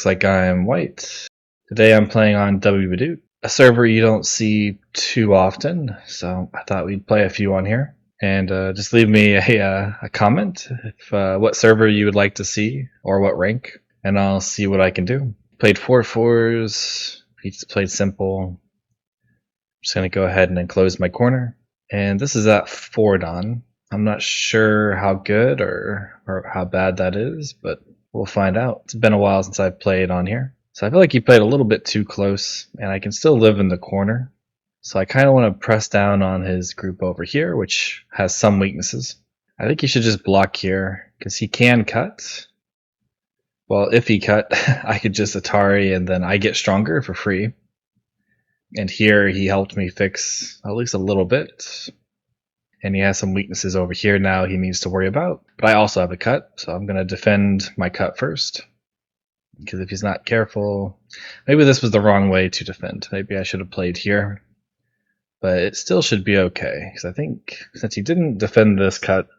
looks like I'm white. Today I'm playing on Wbaduk, a server you don't see too often, so I thought we'd play a few on here. And just leave me a comment if what server you would like to see or what rank, and I'll see what I can do. Played 4-4s, he just played simple. Just going to go ahead and enclose my corner. And this is at 4 Dawn. I'm not sure how good or how bad that is, but we'll find out. It's been a while since I've played on here. So I feel like he played a little bit too close, and I can still live in the corner. So I kind of want to press down on his group over here, which has some weaknesses. I think he should just block here, because he can cut. Well, if he cut, I could just Atari, and then I get stronger for free. And here he helped me fix at least a little bit. And he has some weaknesses over here now he needs to worry about. But I also have a cut, so I'm going to defend my cut first. Because if he's not careful, maybe this was the wrong way to defend. Maybe I should have played here. But it still should be okay. Because I think since he didn't defend this cut,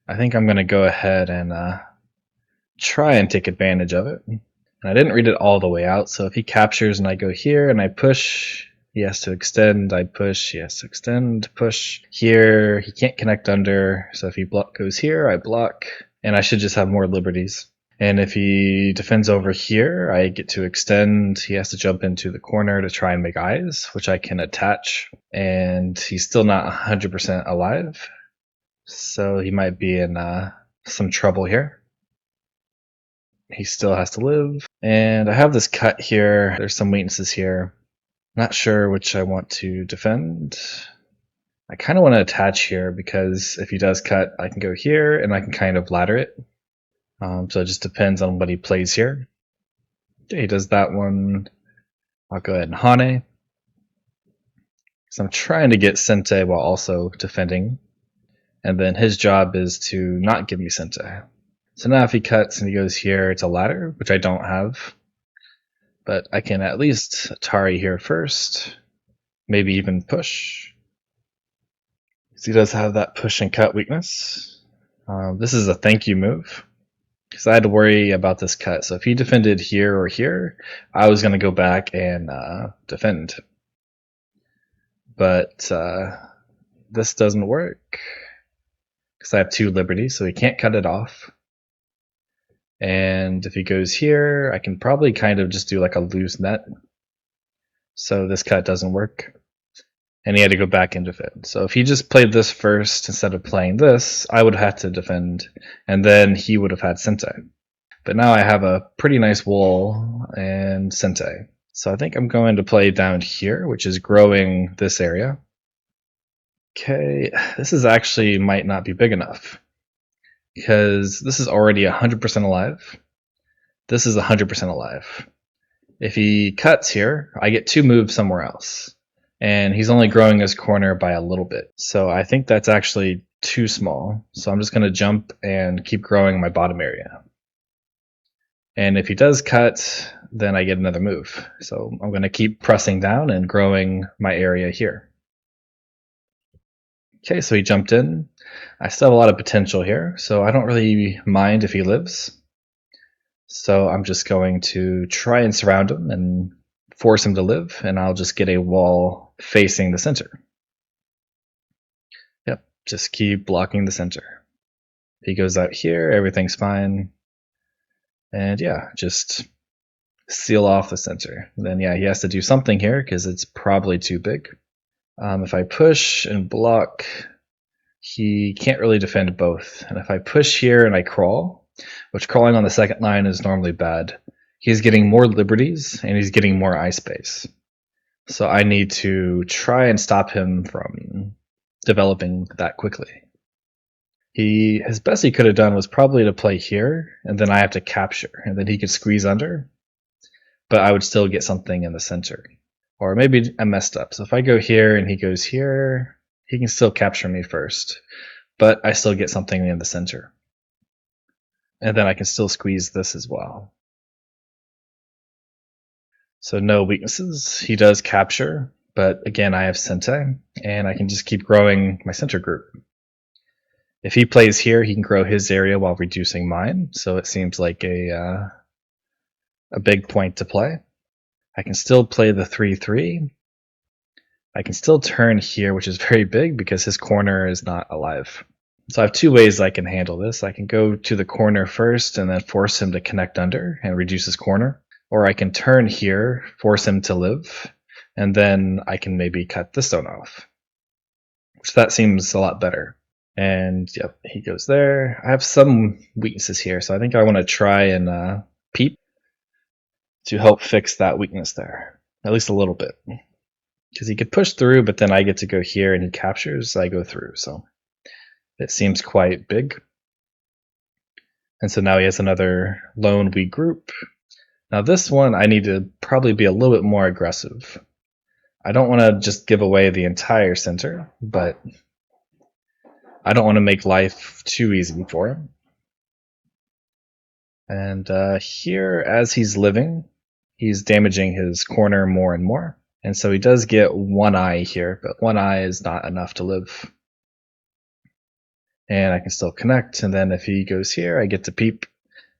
I think I'm going to go ahead and try and take advantage of it. And I didn't read it all the way out, so if he captures and I go here and I push, he has to extend, I push, he has to extend, push. Here, he can't connect under, so if he goes here, I block, and I should just have more liberties. And if he defends over here, I get to extend, he has to jump into the corner to try and make eyes, which I can attach, and he's still not 100% alive, so he might be in some trouble here. He still has to live. And I have this cut here. There's some weaknesses here. Not sure which I want to defend. I kind of want to attach here because if he does cut, I can go here and I can kind of ladder it. So it just depends on what he plays here. Okay, he does that one. I'll go ahead and Hane. So I'm trying to get Sente while also defending. And then his job is to not give me Sente. So now if he cuts and he goes here, it's a ladder, which I don't have. But I can at least Atari here first. Maybe even push. Because he does have that push and cut weakness. This is a thank you move. Because I had to worry about this cut. So if he defended here or here, I was going to go back and defend. But this doesn't work. Because I have 2 liberties, so he can't cut it off. And if he goes here, I can probably kind of just do like a loose net. So this cut doesn't work. And he had to go back and defend. So if he just played this first instead of playing this, I would have to defend. And then he would have had Sente. But now I have a pretty nice wall and Sente. So I think I'm going to play down here, which is growing this area. Okay, this is actually might not be big enough. Because this is already 100% alive. This is 100% alive. If he cuts here, I get 2 moves somewhere else. And he's only growing his corner by a little bit. So I think that's actually too small. So I'm just going to jump and keep growing my bottom area. And if he does cut, then I get another move. So I'm going to keep pressing down and growing my area here. Okay, so he jumped in. I still have a lot of potential here, so I don't really mind if he lives. So I'm just going to try and surround him and force him to live, and I'll just get a wall facing the center. Yep, just keep blocking the center. If he goes out here, everything's fine. And yeah, just seal off the center. And then yeah, he has to do something here because it's probably too big. If I push and block, he can't really defend both. And if I push here and I crawl, which crawling on the second line is normally bad, he's getting more liberties and he's getting more eye space. So I need to try and stop him from developing that quickly. His best he could have done was probably to play here, and then I have to capture, and then he could squeeze under, but I would still get something in the center. Or maybe I messed up. So if I go here and he goes here, he can still capture me first. But I still get something in the center. And then I can still squeeze this as well. So no weaknesses. He does capture. But again, I have Sente. And I can just keep growing my center group. If he plays here, he can grow his area while reducing mine. So it seems like a a big point to play. I can still play the 3-3. I can still turn here, which is very big because his corner is not alive. So I have two ways I can handle this. I can go to the corner first and then force him to connect under and reduce his corner. Or I can turn here, force him to live, and then I can maybe cut this stone off. Which that seems a lot better. And yep, he goes there. I have some weaknesses here, so I think I want to try and peep to help fix that weakness there. At least a little bit. Because he could push through, but then I get to go here and he captures, I go through. So it seems quite big. And so now he has another lone weak group. Now this one, I need to probably be a little bit more aggressive. I don't want to just give away the entire center, but I don't want to make life too easy for him. And here, as he's living, he's damaging his corner more and more. And so he does get one eye here, but one eye is not enough to live. And I can still connect, and then if he goes here, I get to peep,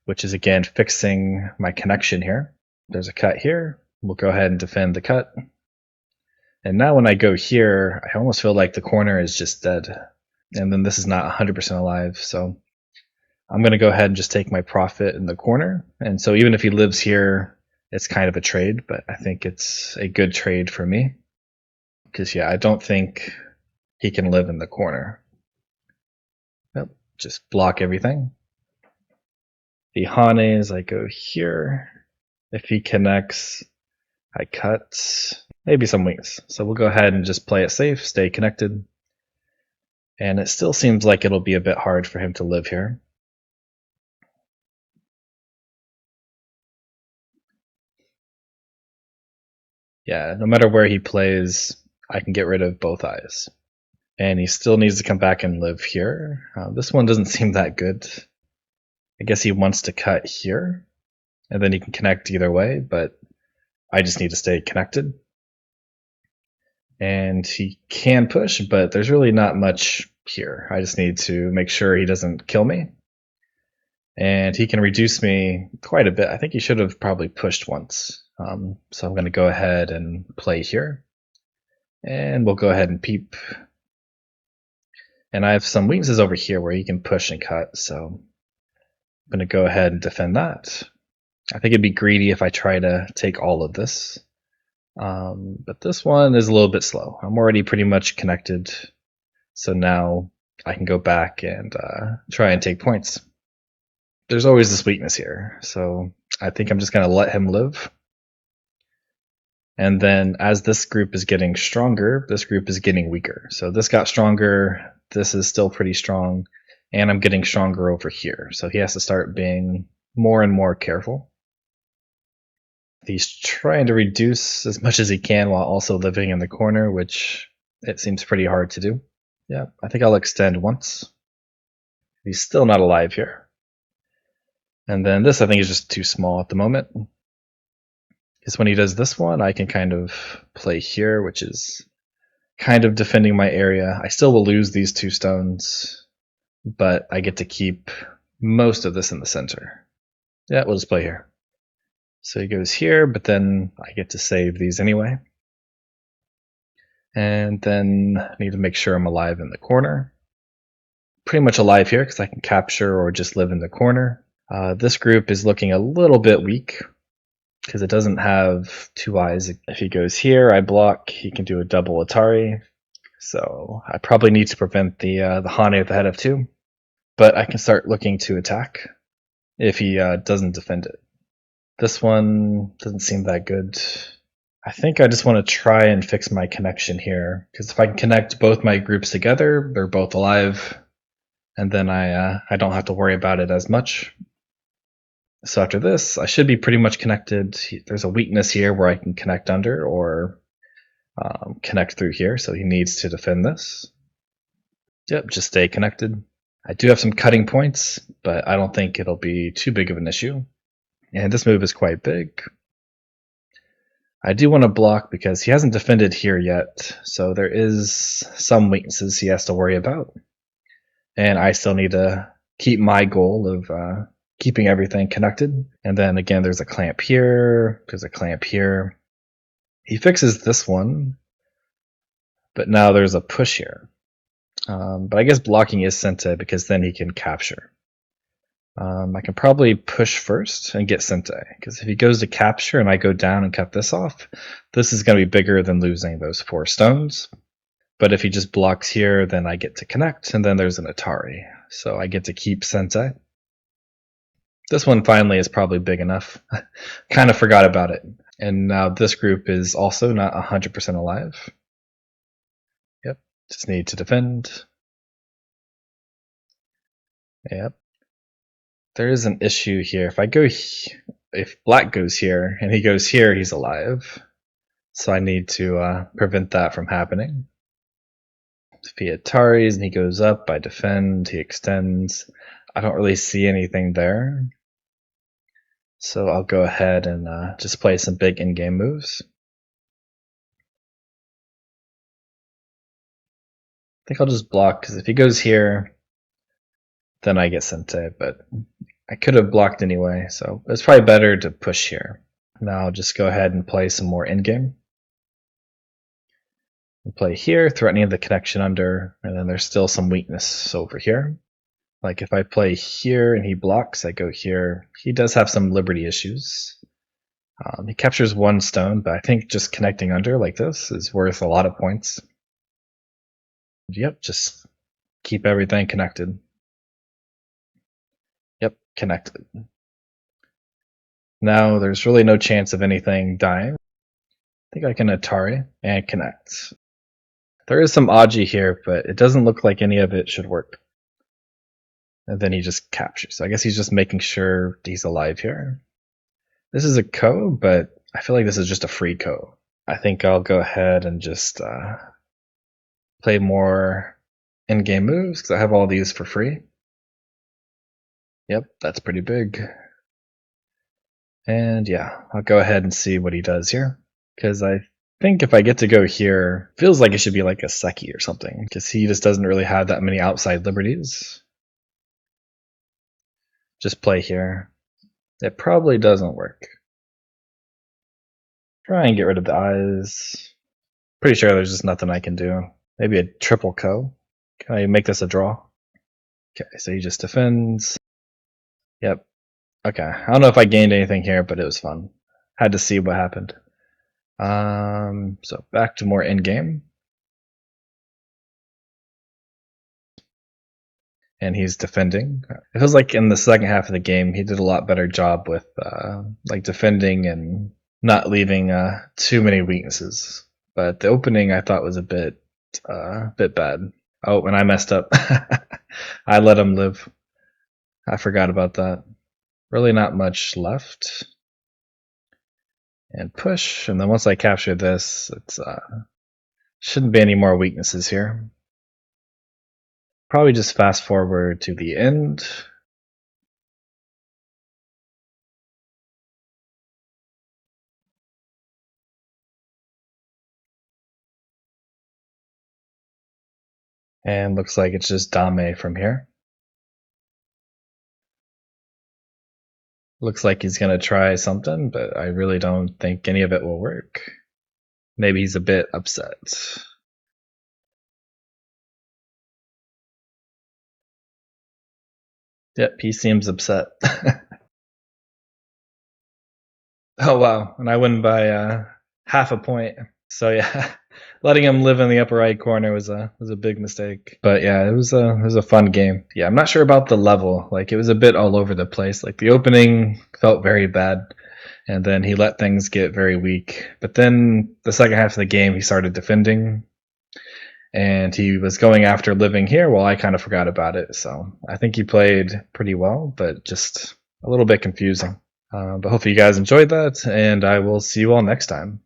which is again fixing my connection here. There's a cut here. We'll go ahead and defend the cut. And now when I go here, I almost feel like the corner is just dead. And then this is not 100% alive, so I'm going to go ahead and just take my profit in the corner. And so even if he lives here, it's kind of a trade, but I think it's a good trade for me. Because, yeah, I don't think he can live in the corner. Nope, just block everything. The Hanes, I go here. If he connects, I cut. Maybe some wings. So we'll go ahead and just play it safe, stay connected. And it still seems like it'll be a bit hard for him to live here. Yeah, no matter where he plays, I can get rid of both eyes. And he still needs to come back and live here. This one doesn't seem that good. I guess he wants to cut here, and then he can connect either way, but I just need to stay connected. And he can push, but there's really not much here. I just need to make sure he doesn't kill me. And he can reduce me quite a bit. I think he should have probably pushed once. So I'm going to go ahead and play here. And we'll go ahead and peep. And I have some weaknesses over here where he can push and cut, so I'm going to go ahead and defend that. I think it'd be greedy if I try to take all of this. But this one is a little bit slow. I'm already pretty much connected, so now I can go back and try and take points. There's always this weakness here, so I think I'm just going to let him live. And then as this group is getting stronger, this group is getting weaker. So this got stronger, this is still pretty strong, and I'm getting stronger over here. So he has to start being more and more careful. He's trying to reduce as much as he can while also living in the corner, which it seems pretty hard to do. Yeah, I think I'll extend once. He's still not alive here. And then this I think is just too small at the moment. Because when he does this one, I can kind of play here, which is kind of defending my area. I still will lose these two stones, but I get to keep most of this in the center. Yeah, we'll just play here. So he goes here, but then I get to save these anyway. And then I need to make sure I'm alive in the corner. Pretty much alive here because I can capture or just live in the corner. This group is looking a little bit weak because it doesn't have two eyes. If he goes here, I block. He can do a double Atari. So I probably need to prevent the Hane at the head of two. But I can start looking to attack if he doesn't defend it. This one doesn't seem that good. I think I just want to try and fix my connection here. Because if I can connect both my groups together, they're both alive. And then I don't have to worry about it as much. So after this, I should be pretty much connected. There's a weakness here where I can connect under or connect through here. So he needs to defend this. Yep, just stay connected. I do have some cutting points, but I don't think it'll be too big of an issue. And this move is quite big. I do want to block because he hasn't defended here yet. So there is some weaknesses he has to worry about. And I still need to keep my goal of keeping everything connected. And then again, there's a clamp here, there's a clamp here. He fixes this one, but now there's a push here. But I guess blocking is Sente because then he can capture. I can probably push first and get Sente, because if he goes to capture and I go down and cut this off, this is going to be bigger than losing those 4 stones. But if he just blocks here, then I get to connect, and then there's an Atari. So I get to keep Sente. This one finally is probably big enough. Kind of forgot about it. And now this group is also not 100% alive. Yep, just need to defend. Yep. There is an issue here. If black goes here and he goes here, he's alive. So I need to prevent that from happening. If he Ataris and he goes up, I defend, he extends. I don't really see anything there. So I'll go ahead and just play some big in-game moves. I think I'll just block, because if he goes here, then I get Sente, but I could have blocked anyway, so it's probably better to push here. Now I'll just go ahead and play some more in-game. Play here, threatening the connection under, and then there's still some weakness over here. Like if I play here and he blocks, I go here. He does have some liberty issues. He captures 1 stone, but I think just connecting under like this is worth a lot of points. Yep, just keep everything connected. Yep, connected. Now there's really no chance of anything dying. I think I can Atari and connect. There is some Aji here, but it doesn't look like any of it should work. And then he just captures. I guess he's just making sure he's alive here. This is a Ko, but I feel like this is just a free Ko. I think I'll go ahead and just play more in-game moves, because I have all these for free. Yep, that's pretty big. And yeah, I'll go ahead and see what he does here, because I think if I get to go here, feels like it should be like a Seki or something, because he just doesn't really have that many outside liberties. Just play here. It probably doesn't work. Try and get rid of the eyes. Pretty sure there's just nothing I can do. Maybe a triple Ko. Can I make this a draw? Okay, so he just defends. Yep. Okay, I don't know if I gained anything here, but it was fun. Had to see what happened. So back to more in-game. And he's defending. It feels like in the second half of the game, he did a lot better job with like defending and not leaving too many weaknesses. But the opening I thought was a bit bad. Oh, and I messed up. I let him live. I forgot about that. Really not much left. And push, and then once I capture this, it's shouldn't be any more weaknesses here. Probably just fast forward to the end. And looks like it's just Dame from here. Looks like he's gonna try something, but I really don't think any of it will work. Maybe he's a bit upset. Yep, he seems upset. Oh wow, and I win by half a point. So yeah, letting him live in the upper right corner was a big mistake. But yeah, it was a fun game. Yeah, I'm not sure about the level. Like it was a bit all over the place. Like the opening felt very bad, and then he let things get very weak. But then the second half of the game, he started defending, and he was going after living here. Well, I kind of forgot about it. So I think he played pretty well, but just a little bit confusing. But hopefully you guys enjoyed that, and I will see you all next time.